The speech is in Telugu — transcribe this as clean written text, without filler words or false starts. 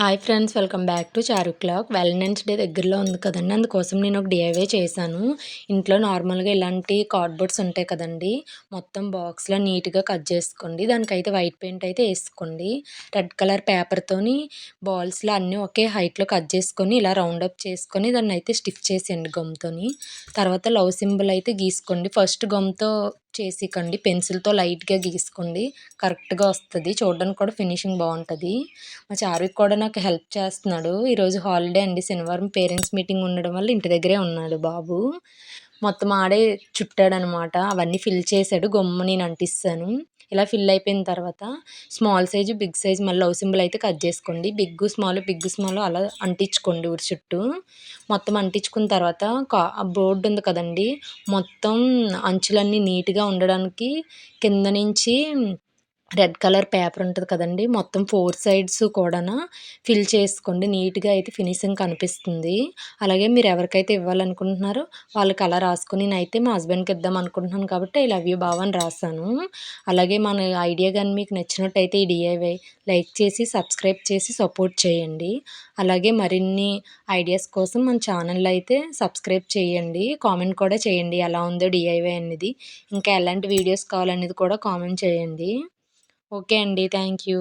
Hi friends, welcome back to చారు క్లాక్. వ్యాలంటైన్స్ డే దగ్గరలో ఉంది కదండి, అందుకోసం నేను ఒక డిఐవై చేశాను. ఇంట్లో నార్మల్గా ఇలాంటి కార్డ్బోర్డ్స్ ఉంటాయి కదండి, మొత్తం బాక్స్లో నీట్గా కట్ చేసుకోండి. దానికైతే వైట్ పెయింట్ అయితే వేసుకోండి. రెడ్ కలర్ పేపర్తోని బాల్స్లో అన్నీ ఒకే హైట్లో కట్ చేసుకొని ఇలా రౌండ్ అప్ చేసుకొని దాన్ని అయితే స్టిఫ్ చేసేయండి గమ్తోని. తర్వాత లవ్ సింబల్ అయితే గీసుకోండి. ఫస్ట్ గమ్తో చేసికండి, పెన్సిల్తో లైట్గా గీసుకోండి, కరెక్ట్గా వస్తుంది. చూడడానికి కూడా ఫినిషింగ్ బాగుంటుంది. మా చారుకి కూడా నాకు హెల్ప్ చేస్తున్నాడు. ఈరోజు హాలిడే అండి, శనివారం పేరెంట్స్ మీటింగ్ ఉండడం వల్ల ఇంటి దగ్గరే ఉన్నాడు బాబు. మొత్తం ఆడే చుట్టాడనమాట. అవన్నీ ఫిల్ చేశాడు, గమ్ము నేను అంటిస్తాను. ఇలా ఫిల్ అయిపోయిన తర్వాత స్మాల్ సైజు బిగ్ సైజు మళ్ళీ లవ్ సింబల్ అయితే కట్ చేసుకోండి. బిగ్ స్మాల్ అలా అంటించుకోండి ఊరి చుట్టూ. మొత్తం అంటించుకున్న తర్వాత బోర్డు ఉంది కదండి, మొత్తం అంచులన్నీ నీట్గా ఉండడానికి కింద నుంచి రెడ్ కలర్ పేపర్ ఉంటుంది కదండి, మొత్తం 4 సైడ్స్ కూడా ఫిల్ చేసుకోండి. నీట్గా అయితే ఫినిషింగ్ కనిపిస్తుంది. అలాగే మీరు ఎవరికైతే ఇవ్వాలనుకుంటున్నారో వాళ్ళకి అలా రాసుకొని, నేనైతే మా హస్బెండ్కి ఇద్దాం అనుకుంటున్నాను కాబట్టి ఐ లవ్ యూ బావ అని రాశాను. అలాగే మన ఐడియా కానీ మీకు నచ్చినట్టయితే ఈ డిఐవై లైక్ చేసి సబ్స్క్రైబ్ చేసి సపోర్ట్ చేయండి. అలాగే మరిన్ని ఐడియాస్ కోసం మన ఛానల్ అయితే సబ్స్క్రైబ్ చేయండి. కామెంట్ కూడా చేయండి ఎలా ఉందో డిఐవై అనేది, ఇంకా ఎలాంటి వీడియోస్ కావాలనేది కూడా కామెంట్ చేయండి. ఓకే అండి, థ్యాంక్ యూ.